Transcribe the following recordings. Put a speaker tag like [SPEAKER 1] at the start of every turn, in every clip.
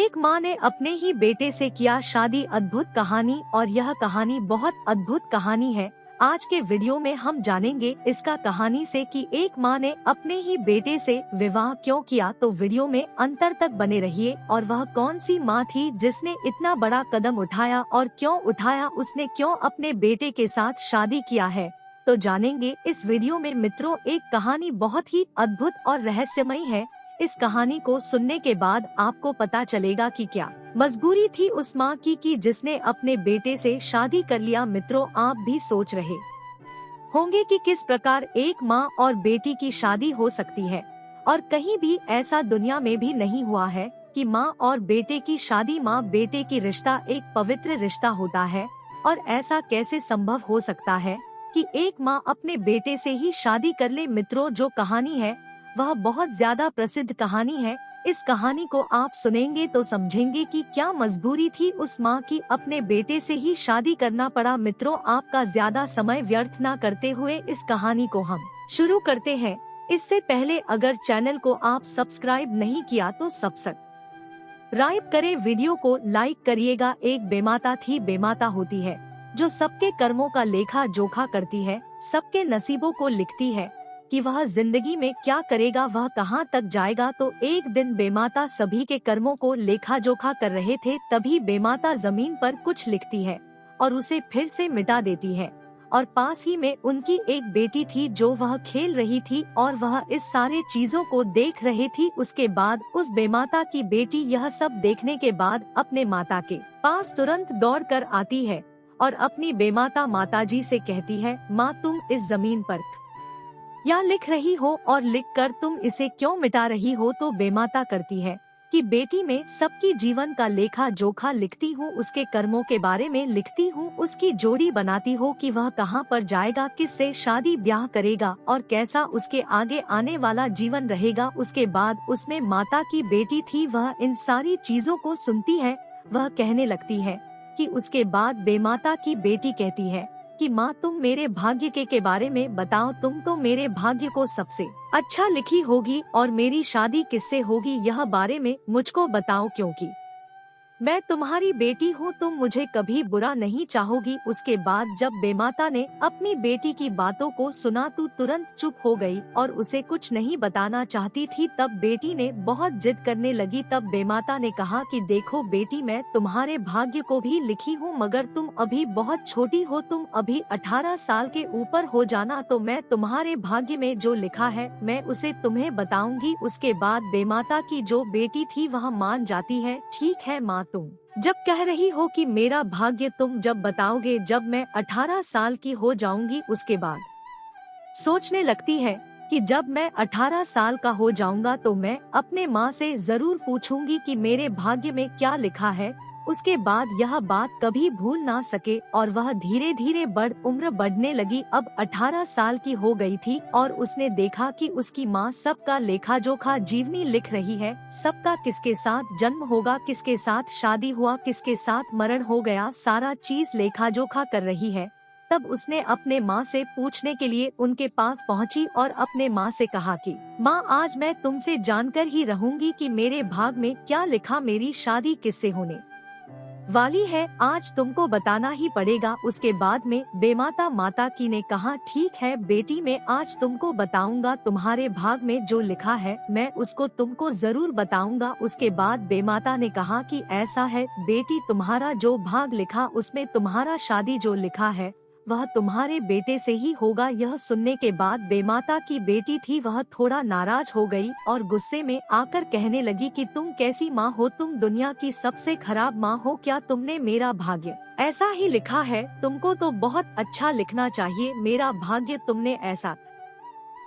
[SPEAKER 1] एक माँ ने अपने ही बेटे से किया शादी, अद्भुत कहानी। और यह कहानी बहुत अद्भुत कहानी है। आज के वीडियो में हम जानेंगे इसका कहानी से कि एक माँ ने अपने ही बेटे से विवाह क्यों किया। तो वीडियो में अंतर तक बने रहिए। और वह कौन सी माँ थी जिसने इतना बड़ा कदम उठाया और क्यों उठाया, उसने क्यों अपने बेटे के साथ शादी किया है, तो जानेंगे इस वीडियो में मित्रों। एक कहानी बहुत ही अद्भुत और रहस्यमयी है। इस कहानी को सुनने के बाद आपको पता चलेगा कि क्या मजबूरी थी उस माँ की कि जिसने अपने बेटे से शादी कर लिया। मित्रों, आप भी सोच रहे होंगे कि किस प्रकार एक माँ और बेटी की शादी हो सकती है, और कहीं भी ऐसा दुनिया में भी नहीं हुआ है कि माँ और बेटे की शादी, माँ बेटे की रिश्ता एक पवित्र रिश्ता होता है। और ऐसा कैसे संभव हो सकता है कि एक माँ अपने बेटे से ही शादी कर ले। मित्रों, जो कहानी है वह बहुत ज्यादा प्रसिद्ध कहानी है। इस कहानी को आप सुनेंगे तो समझेंगे कि क्या मजबूरी थी उस माँ की अपने बेटे से ही शादी करना पड़ा। मित्रों, आपका ज्यादा समय व्यर्थ न करते हुए इस कहानी को हम शुरू करते हैं। इससे पहले अगर चैनल को आप सब्सक्राइब नहीं किया तो सब्सक्राइब करें, वीडियो को लाइक करिएगा। एक बेमाता थी। बेमाता होती है जो सबके कर्मों का लेखा जोखा करती है, सबके नसीबों को लिखती है कि वह जिंदगी में क्या करेगा, वह कहां तक जाएगा। तो एक दिन बेमाता सभी के कर्मों को लेखा जोखा कर रहे थे। तभी बेमाता जमीन पर कुछ लिखती है और उसे फिर से मिटा देती है। और पास ही में उनकी एक बेटी थी जो वह खेल रही थी और वह इस सारे चीजों को देख रही थी। उसके बाद उस बेमाता की बेटी यह सब देखने के बाद अपने माता के पास तुरंत दौड़ कर आती है और अपनी बेमाता माताजी से कहती है, माँ तुम इस जमीन पर या लिख रही हो और लिखकर तुम इसे क्यों मिटा रही हो। तो बेमाता करती है कि बेटी में सबकी जीवन का लेखा जोखा लिखती हूँ, उसके कर्मों के बारे में लिखती हूँ, उसकी जोड़ी बनाती हो कि वह कहाँ पर जाएगा, किससे शादी ब्याह करेगा और कैसा उसके आगे आने वाला जीवन रहेगा। उसके बाद उसमें माता की बेटी थी, वह इन सारी चीजों को सुनती है। वह कहने लगती है कि उसके बाद बेमाता की बेटी कहती है कि माँ तुम मेरे भाग्य के बारे में बताओ, तुम तो मेरे भाग्य को सबसे अच्छा लिखी होगी और मेरी शादी किससे होगी यह बारे में मुझको बताओ, क्योंकि मैं तुम्हारी बेटी हूँ, तुम मुझे कभी बुरा नहीं चाहोगी। उसके बाद जब बेमाता ने अपनी बेटी की बातों को सुना तो तुरंत चुप हो गई और उसे कुछ नहीं बताना चाहती थी। तब बेटी ने बहुत जिद करने लगी। तब बेमाता ने कहा कि देखो बेटी, मैं तुम्हारे भाग्य को भी लिखी हूँ, मगर तुम अभी बहुत छोटी हो, तुम अभी 18 साल के ऊपर हो जाना तो मैं तुम्हारे भाग्य में जो लिखा है मैं उसे तुम्हें बताऊंगी। उसके बाद बेमाता की जो बेटी थी वह मान जाती है। ठीक है माँ, तुम जब कह रही हो कि मेरा भाग्य तुम जब बताओगे जब मैं 18 साल की हो जाऊंगी। उसके बाद सोचने लगती है कि जब मैं 18 साल का हो जाऊंगा तो मैं अपने माँ से जरूर पूछूंगी कि मेरे भाग्य में क्या लिखा है। उसके बाद यह बात कभी भूल ना सके और वह धीरे धीरे उम्र बढ़ने लगी। अब 18 साल की हो गई थी और उसने देखा कि उसकी माँ सबका लेखा जोखा जीवनी लिख रही है। सबका किसके साथ जन्म होगा, किसके साथ शादी हुआ, किसके साथ मरण हो गया, सारा चीज लेखा जोखा कर रही है। तब उसने अपने माँ से पूछने के लिए उनके पास पहुँची और अपने माँ से कहा कि माँ, आज मैं तुमसे जानकर ही रहूंगी कि मेरे भाग में क्या लिखा, मेरी शादी किससे होने वाली है, आज तुमको बताना ही पड़ेगा। उसके बाद में बेमाता माता की ने कहा, ठीक है बेटी, मैं आज तुमको बताऊंगा, तुम्हारे भाग में जो लिखा है मैं उसको तुमको जरूर बताऊंगा। उसके बाद बेमाता ने कहा कि ऐसा है बेटी, तुम्हारा जो भाग लिखा उसमें तुम्हारा शादी जो लिखा है वह तुम्हारे बेटे से ही होगा। यह सुनने के बाद बेमाता की बेटी थी वह थोड़ा नाराज हो गई और गुस्से में आकर कहने लगी कि तुम कैसी माँ हो, तुम दुनिया की सबसे खराब माँ हो। क्या तुमने मेरा भाग्य ऐसा ही लिखा है? तुमको तो बहुत अच्छा लिखना चाहिए, मेरा भाग्य तुमने ऐसा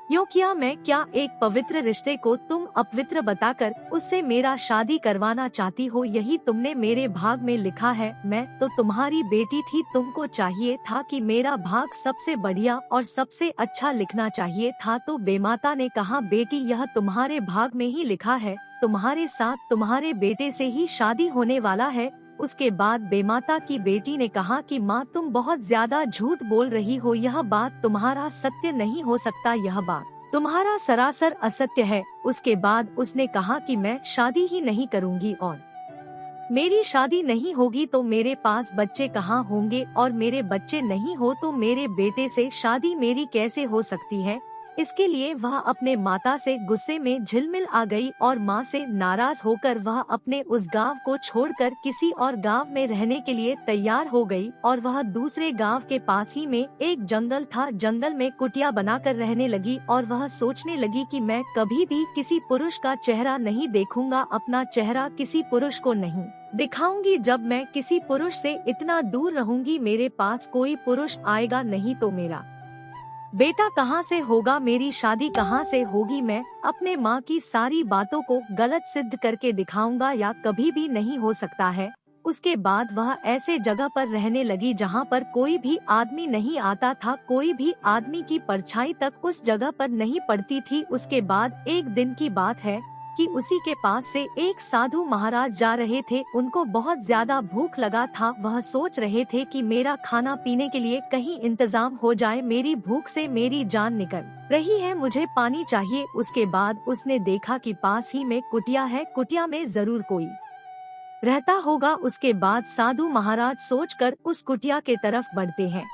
[SPEAKER 1] क्यों किया? मैं क्या एक पवित्र रिश्ते को तुम अपवित्र बताकर उससे मेरा शादी करवाना चाहती हो? यही तुमने मेरे भाग में लिखा है। मैं तो तुम्हारी बेटी थी, तुमको चाहिए था कि मेरा भाग सबसे बढ़िया और सबसे अच्छा लिखना चाहिए था। तो बेमाता ने कहा, बेटी यह तुम्हारे भाग में ही लिखा है, तुम्हारे साथ तुम्हारे बेटे से ही शादी होने वाला है। उसके बाद बेमाता की बेटी ने कहा कि माँ, तुम बहुत ज्यादा झूठ बोल रही हो, यह बात तुम्हारा सत्य नहीं हो सकता, यह बात तुम्हारा सरासर असत्य है। उसके बाद उसने कहा कि मैं शादी ही नहीं करूँगी और मेरी शादी नहीं होगी तो मेरे पास बच्चे कहाँ होंगे, और मेरे बच्चे नहीं हो तो मेरे बेटे से शादी मेरी कैसे हो सकती है। इसके लिए वह अपने माता से गुस्से में झिलमिल आ गई और माँ से नाराज होकर वह अपने उस गांव को छोड़कर किसी और गांव में रहने के लिए तैयार हो गई। और वह दूसरे गांव के पास ही में एक जंगल था, जंगल में कुटिया बनाकर रहने लगी। और वह सोचने लगी कि मैं कभी भी किसी पुरुष का चेहरा नहीं देखूंगा, अपना चेहरा किसी पुरुष को नहीं दिखाऊंगी। जब मैं किसी पुरुष से इतना दूर रहूंगी, मेरे पास कोई पुरुष आएगा नहीं तो मेरा बेटा कहाँ से होगा, मेरी शादी कहाँ से होगी। मैं अपने माँ की सारी बातों को गलत सिद्ध करके दिखाऊंगा, या कभी भी नहीं हो सकता है। उसके बाद वह ऐसे जगह पर रहने लगी जहाँ पर कोई भी आदमी नहीं आता था, कोई भी आदमी की परछाई तक उस जगह पर नहीं पड़ती थी। उसके बाद एक दिन की बात है कि उसी के पास से एक साधु महाराज जा रहे थे। उनको बहुत ज्यादा भूख लगा था। वह सोच रहे थे कि मेरा खाना पीने के लिए कहीं इंतजाम हो जाए, मेरी भूख से मेरी जान निकल रही है, मुझे पानी चाहिए। उसके बाद उसने देखा कि पास ही में कुटिया है, कुटिया में जरूर कोई रहता होगा। उसके बाद साधु महाराज सोचकर उस कुटिया के तरफ बढ़ते हैं।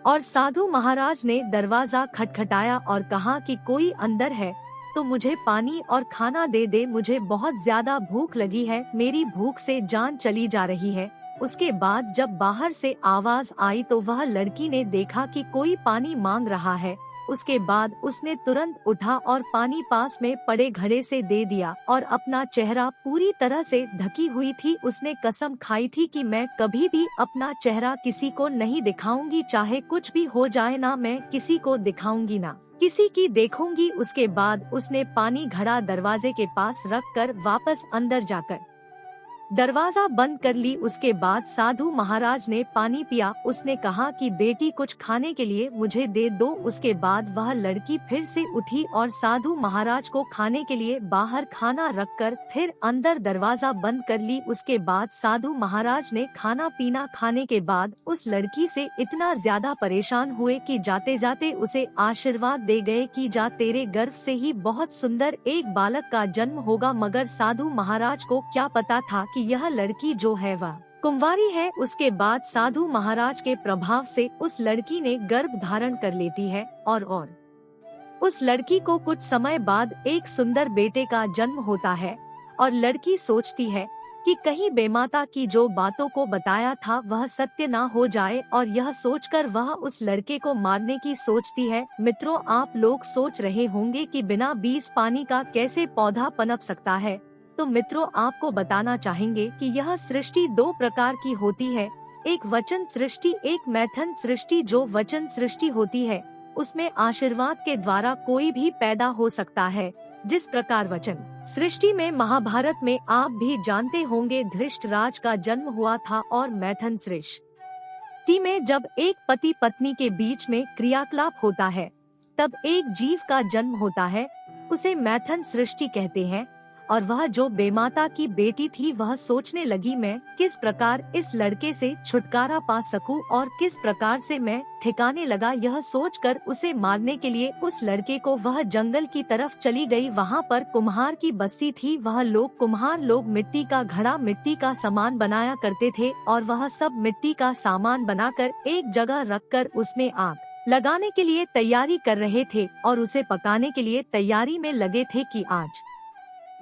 [SPEAKER 1] और साधु महाराज ने दरवाजा खटखटाया और कहा कि कोई अंदर है तो मुझे पानी और खाना दे दे, मुझे बहुत ज्यादा भूख लगी है, मेरी भूख से जान चली जा रही है। उसके बाद जब बाहर से आवाज आई तो वह लड़की ने देखा कि कोई पानी मांग रहा है। उसके बाद उसने तुरंत उठा और पानी पास में पड़े घड़े से दे दिया और अपना चेहरा पूरी तरह से ढकी हुई थी। उसने कसम खाई थी कि मैं कभी भी अपना चेहरा किसी को नहीं दिखाऊंगी, चाहे कुछ भी हो जाए, ना मैं किसी को दिखाऊंगी ना किसी की देखूंगी। उसके बाद उसने पानी घड़ा दरवाजे के पास रखकर वापस अंदर जाकर दरवाजा बंद कर ली। उसके बाद साधु महाराज ने पानी पिया। उसने कहा कि बेटी कुछ खाने के लिए मुझे दे दो। उसके बाद वह लड़की फिर से उठी और साधु महाराज को खाने के लिए बाहर खाना रखकर फिर अंदर दरवाजा बंद कर ली। उसके बाद साधु महाराज ने खाना पीना खाने के बाद उस लड़की से इतना ज्यादा परेशान हुए कि जाते जाते उसे आशीर्वाद दे गए कि जा, तेरे गर्भ से ही बहुत सुंदर एक बालक का जन्म होगा। मगर साधु महाराज को क्या पता था कि यह लड़की जो है वह कुंवारी है। उसके बाद साधु महाराज के प्रभाव से उस लड़की ने गर्भ धारण कर लेती है और उस लड़की को कुछ समय बाद एक सुंदर बेटे का जन्म होता है। और लड़की सोचती है कि कहीं बेमाता की जो बातों को बताया था वह सत्य ना हो जाए, और यह सोचकर वह उस लड़के को मारने की सोचती है। मित्रों, आप लोग सोच रहे होंगे कि बिना बीज पानी का कैसे पौधा पनप सकता है। तो मित्रों, आपको बताना चाहेंगे कि यह सृष्टि दो प्रकार की होती है, एक वचन सृष्टि, एक मैथन सृष्टि। जो वचन सृष्टि होती है उसमें आशीर्वाद के द्वारा कोई भी पैदा हो सकता है। जिस प्रकार वचन सृष्टि में महाभारत में आप भी जानते होंगे धृष्टराज का जन्म हुआ था, और मैथन सृष्टि में जब एक पति पत्नी के बीच में क्रियाकलाप होता है तब एक जीव का जन्म होता है, उसे मैथन सृष्टि कहते हैं। और वह जो बेमाता की बेटी थी वह सोचने लगी मैं किस प्रकार इस लड़के से छुटकारा पा सकूं और किस प्रकार से मैं ठिकाने लगा। यह सोचकर उसे मारने के लिए उस लड़के को वह जंगल की तरफ चली गई। वहां पर कुम्हार की बस्ती थी। वह कुम्हार लोग मिट्टी का घड़ा, मिट्टी का सामान बनाया करते थे, और वह सब मिट्टी का सामान बनाकर एक जगह रखकर उसमें आग लगाने के लिए तैयारी कर रहे थे और उसे पकाने के लिए तैयारी में लगे थे कि आज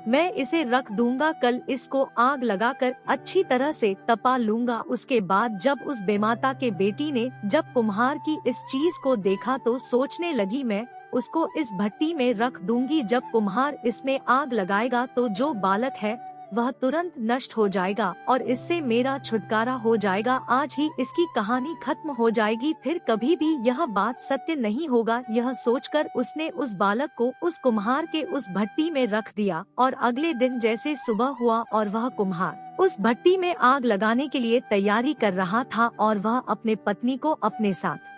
[SPEAKER 1] मैं इसे रख दूंगा, कल इसको आग लगाकर अच्छी तरह से तपा लूंगा। उसके बाद जब उस बेमाता के बेटी ने जब कुम्हार की इस चीज को देखा तो सोचने लगी मैं उसको इस भट्टी में रख दूंगी। जब कुम्हार इसमें आग लगाएगा तो जो बालक है वह तुरंत नष्ट हो जाएगा और इससे मेरा छुटकारा हो जाएगा। आज ही इसकी कहानी खत्म हो जाएगी, फिर कभी भी यह बात सत्य नहीं होगा। यह सोचकर उसने उस बालक को उस कुम्हार के उस भट्टी में रख दिया। और अगले दिन जैसे सुबह हुआ और वह कुम्हार उस भट्टी में आग लगाने के लिए तैयारी कर रहा था और वह अपने पत्नी को अपने साथ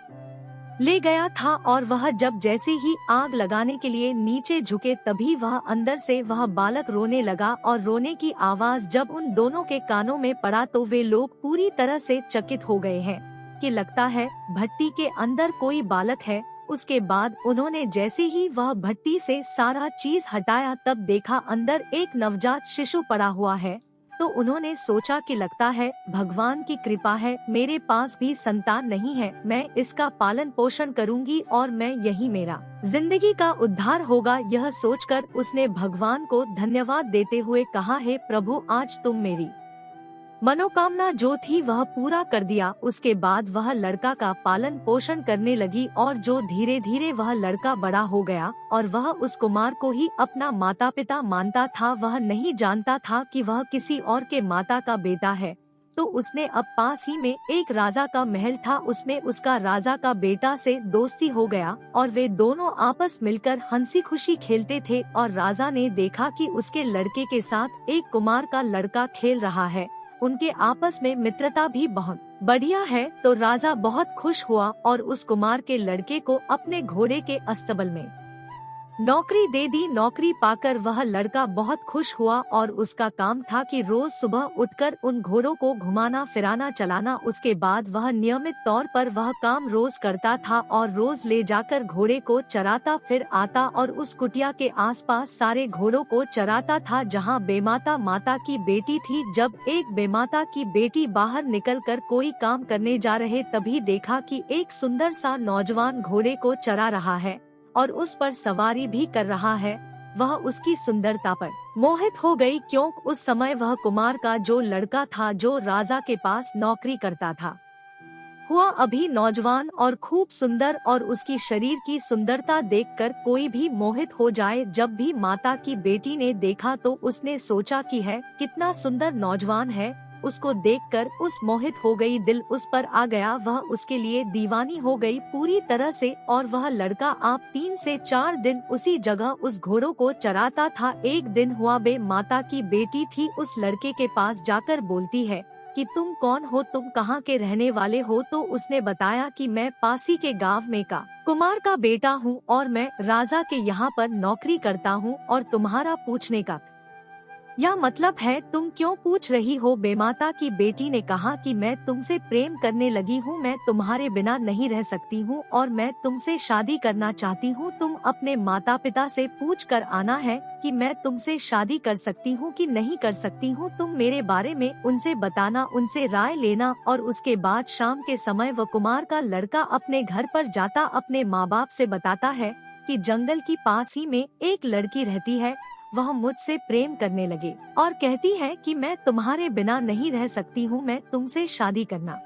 [SPEAKER 1] ले गया था, और वह जब जैसे ही आग लगाने के लिए नीचे झुके तभी वह अंदर से वह बालक रोने लगा। और रोने की आवाज जब उन दोनों के कानों में पड़ा तो वे लोग पूरी तरह से चकित हो गए हैं कि लगता है भट्टी के अंदर कोई बालक है। उसके बाद उन्होंने जैसे ही वह भट्टी से सारा चीज हटाया तब देखा अंदर एक नवजात शिशु पड़ा हुआ है। तो उन्होंने सोचा कि लगता है भगवान की कृपा है, मेरे पास भी संतान नहीं है, मैं इसका पालन पोषण करूंगी और मैं यही मेरा जिंदगी का उद्धार होगा। यह सोचकर उसने भगवान को धन्यवाद देते हुए कहा, हे प्रभु, आज तुम मेरी मनोकामना जो थी वह पूरा कर दिया। उसके बाद वह लड़का का पालन पोषण करने लगी और जो धीरे धीरे वह लड़का बड़ा हो गया और वह उस कुमार को ही अपना माता पिता मानता था। वह नहीं जानता था कि वह किसी और के माता का बेटा है। तो उसने अब पास ही में एक राजा का महल था, उसमें उसका राजा का बेटा से दोस्ती हो गया और वे दोनों आपस मिलकर हंसी खुशी खेलते थे। और राजा ने देखा कि उसके लड़के के साथ एक कुमार का लड़का खेल रहा है, उनके आपस में मित्रता भी बहुत बढ़िया है। तो राजा बहुत खुश हुआ और उस कुमार के लड़के को अपने घोड़े के अस्तबल में नौकरी दे दी। नौकरी पाकर वह लड़का बहुत खुश हुआ और उसका काम था कि रोज सुबह उठकर उन घोड़ों को घुमाना फिराना चलाना। उसके बाद वह नियमित तौर पर वह काम रोज करता था और रोज ले जाकर घोड़े को चराता फिर आता और उस कुटिया के आसपास सारे घोड़ों को चराता था जहाँ बेमाता माता की बेटी थी। जब एक बेमाता की बेटी बाहर निकलकर कोई काम करने जा रहे तभी देखा कि एक सुंदर सा नौजवान घोड़े को चरा रहा है और उस पर सवारी भी कर रहा है। वह उसकी सुंदरता पर मोहित हो गई, क्योंकि उस समय वह कुमार का जो लड़का था जो राजा के पास नौकरी करता था हुआ अभी नौजवान और खूब सुंदर, और उसकी शरीर की सुंदरता देखकर कोई भी मोहित हो जाए। जब भी माता की बेटी ने देखा तो उसने सोचा कि है कितना सुंदर नौजवान है, उसको देखकर उस मोहित हो गई, दिल उस पर आ गया, वह उसके लिए दीवानी हो गई पूरी तरह से। और वह लड़का आप 3 से 4 दिन उसी जगह उस घोड़ों को चराता था। एक दिन हुआ बे माता की बेटी थी उस लड़के के पास जाकर बोलती है कि तुम कौन हो, तुम कहाँ के रहने वाले हो। तो उसने बताया कि मैं पासी के गांव में का कुमार का बेटा हूँ और मैं राजा के यहाँ पर नौकरी करता हूँ, और तुम्हारा पूछने का यह मतलब है, तुम क्यों पूछ रही हो। बेमाता की बेटी ने कहा कि मैं तुमसे प्रेम करने लगी हूँ, मैं तुम्हारे बिना नहीं रह सकती हूँ और मैं तुमसे शादी करना चाहती हूँ। तुम अपने माता पिता से पूछ कर आना है कि मैं तुमसे शादी कर सकती हूँ कि नहीं कर सकती हूँ। तुम मेरे बारे में उनसे बताना, उनसे राय लेना। और उसके बाद शाम के समय वह कुमार का लड़का अपने घर पर जाता अपने माँ बाप से बताता है कि जंगल की पास ही में एक लड़की रहती है, वह मुझसे प्रेम करने लगे और कहती है कि मैं तुम्हारे बिना नहीं रह सकती हूँ, मैं तुमसे शादी करना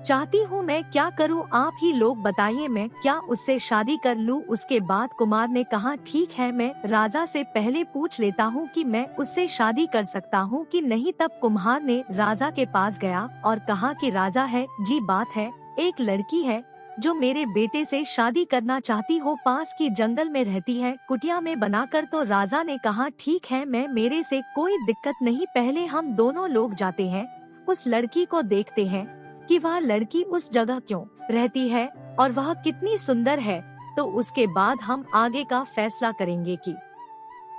[SPEAKER 1] चाहती हूँ, मैं क्या करूँ, आप ही लोग बताइए, मैं क्या उससे शादी कर लूँ। उसके बाद कुमार ने कहा ठीक है, मैं राजा से पहले पूछ लेता हूँ कि मैं उससे शादी कर सकता हूँ कि नहीं। तब कुम्हार ने राजा के पास गया और कहा कि राजा है जी, बात है, एक लड़की है जो मेरे बेटे से शादी करना चाहती हो, पास की जंगल में रहती है, कुटिया में बनाकर। तो राजा ने कहा ठीक है, मैं मेरे से कोई दिक्कत नहीं, पहले हम दोनों लोग जाते हैं, उस लड़की को देखते हैं कि वह लड़की उस जगह क्यों रहती है और वह कितनी सुंदर है, तो उसके बाद हम आगे का फैसला करेंगे कि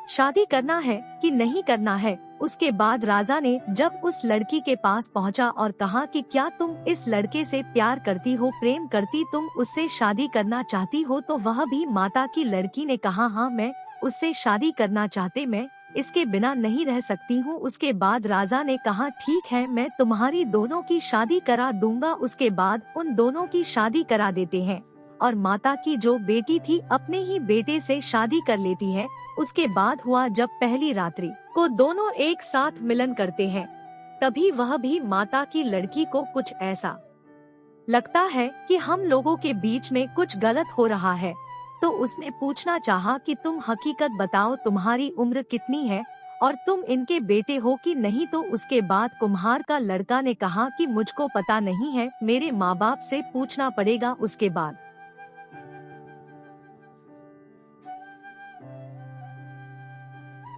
[SPEAKER 1] शादी करना है कि नहीं करना है। उसके बाद राजा ने जब उस लड़की के पास पहुंचा और कहा कि क्या तुम इस लड़के से प्यार करती हो, प्रेम करती, तुम उससे शादी करना चाहती हो। तो वह भी माता की लड़की ने कहा हाँ, मैं उससे शादी करना चाहते, मैं इसके बिना नहीं रह सकती हूँ। उसके बाद राजा ने कहा ठीक है, मैं तुम्हारी दोनों की शादी करा दूंगा। उसके बाद उन दोनों की शादी करा देते हैं और माता की जो बेटी थी अपने ही बेटे से शादी कर लेती है। उसके बाद हुआ जब पहली रात्रि को दोनों एक साथ मिलन करते हैं, तभी वह भी माता की लड़की को कुछ ऐसा लगता है कि हम लोगों के बीच में कुछ गलत हो रहा है। तो उसने पूछना चाहा कि तुम हकीकत बताओ, तुम्हारी उम्र कितनी है और तुम इनके बेटे हो कि नहीं। तो उसके बाद कुम्हार का लड़का ने कहा कि मुझको पता नहीं है, मेरे माँ बाप से पूछना पड़ेगा।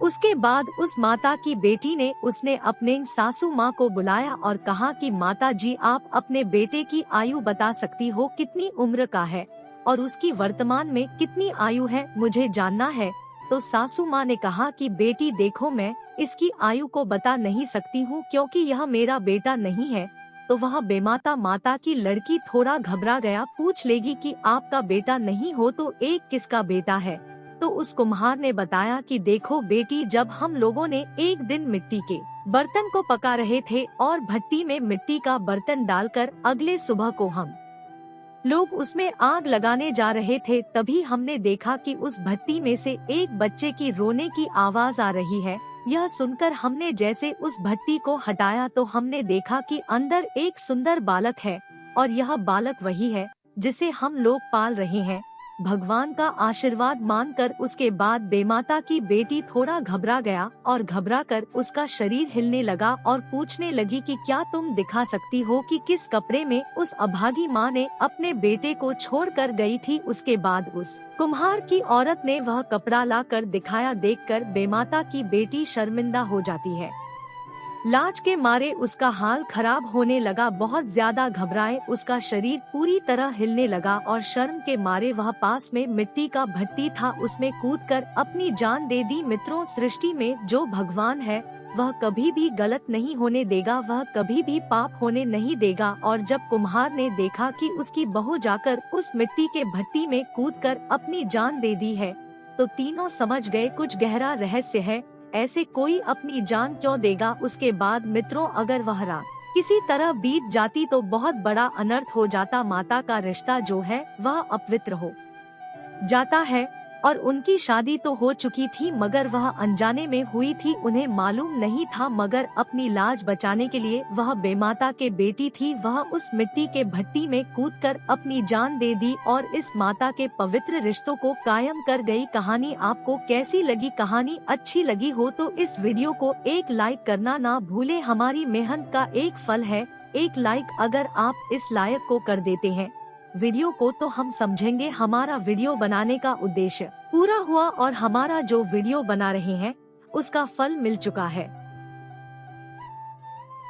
[SPEAKER 1] उसके बाद उस माता की बेटी ने उसने अपने सासू माँ को बुलाया और कहा कि माता जी, आप अपने बेटे की आयु बता सकती हो, कितनी उम्र का है और उसकी वर्तमान में कितनी आयु है, मुझे जानना है। तो सासू माँ ने कहा कि बेटी देखो, मैं इसकी आयु को बता नहीं सकती हूँ क्योंकि यह मेरा बेटा नहीं है, तो वह बेमाता माता की लड़की थोड़ा घबरा गया, पूछ लेगी कि आपका बेटा नहीं हो तो एक किसका बेटा है। तो उस कुम्हार ने बताया कि देखो बेटी, जब हम लोगों ने एक दिन मिट्टी के बर्तन को पका रहे थे और भट्टी में मिट्टी का बर्तन डालकर अगले सुबह को हम लोग उसमें आग लगाने जा रहे थे, तभी हमने देखा कि उस भट्टी में से एक बच्चे की रोने की आवाज आ रही है। यह सुनकर हमने जैसे उस भट्टी को हटाया तो हमने देखा कि अंदर एक सुंदर बालक है और यह बालक वही है जिसे हम लोग पाल रहे हैं। भगवान का आशीर्वाद मानकर उसके बाद बेमाता की बेटी थोड़ा घबरा गया और घबराकर उसका शरीर हिलने लगा और पूछने लगी कि क्या तुम दिखा सकती हो कि किस कपड़े में उस अभागी माँ ने अपने बेटे को छोड़कर गई थी। उसके बाद उस कुम्हार की औरत ने वह कपड़ा लाकर दिखाया। देखकर बेमाता की बेटी शर्मिंदा हो जाती है। लाज के मारे उसका हाल खराब होने लगा, बहुत ज्यादा घबराए, उसका शरीर पूरी तरह हिलने लगा और शर्म के मारे वह पास में मिट्टी का भट्टी था उसमें कूदकर अपनी जान दे दी। मित्रों, सृष्टि में जो भगवान है वह कभी भी गलत नहीं होने देगा, वह कभी भी पाप होने नहीं देगा। और जब कुम्हार ने देखा कि उसकी बहू जाकर उस मिट्टी के भट्टी में कूदकर अपनी जान दे दी है तो तीनों समझ गए कुछ गहरा रहस्य है, ऐसे कोई अपनी जान क्यों देगा। उसके बाद मित्रों, अगर वह रात किसी तरह बीत जाती तो बहुत बड़ा अनर्थ हो जाता। माता का रिश्ता जो है वह अपवित्र हो जाता है और उनकी शादी तो हो चुकी थी मगर वह अनजाने में हुई थी, उन्हें मालूम नहीं था। मगर अपनी लाज बचाने के लिए वह बेमाता के बेटी थी, वह उस मिट्टी के भट्टी में कूदकर अपनी जान दे दी और इस माता के पवित्र रिश्तों को कायम कर गई। कहानी आपको कैसी लगी? कहानी अच्छी लगी हो तो इस वीडियो को एक लाइक करना ना भूले, हमारी मेहनत का एक फल है एक लाइक। अगर आप इस लायक को कर देते हैं वीडियो को तो हम समझेंगे हमारा वीडियो बनाने का उद्देश्य पूरा हुआ और हमारा जो वीडियो बना रहे हैं उसका फल मिल चुका है।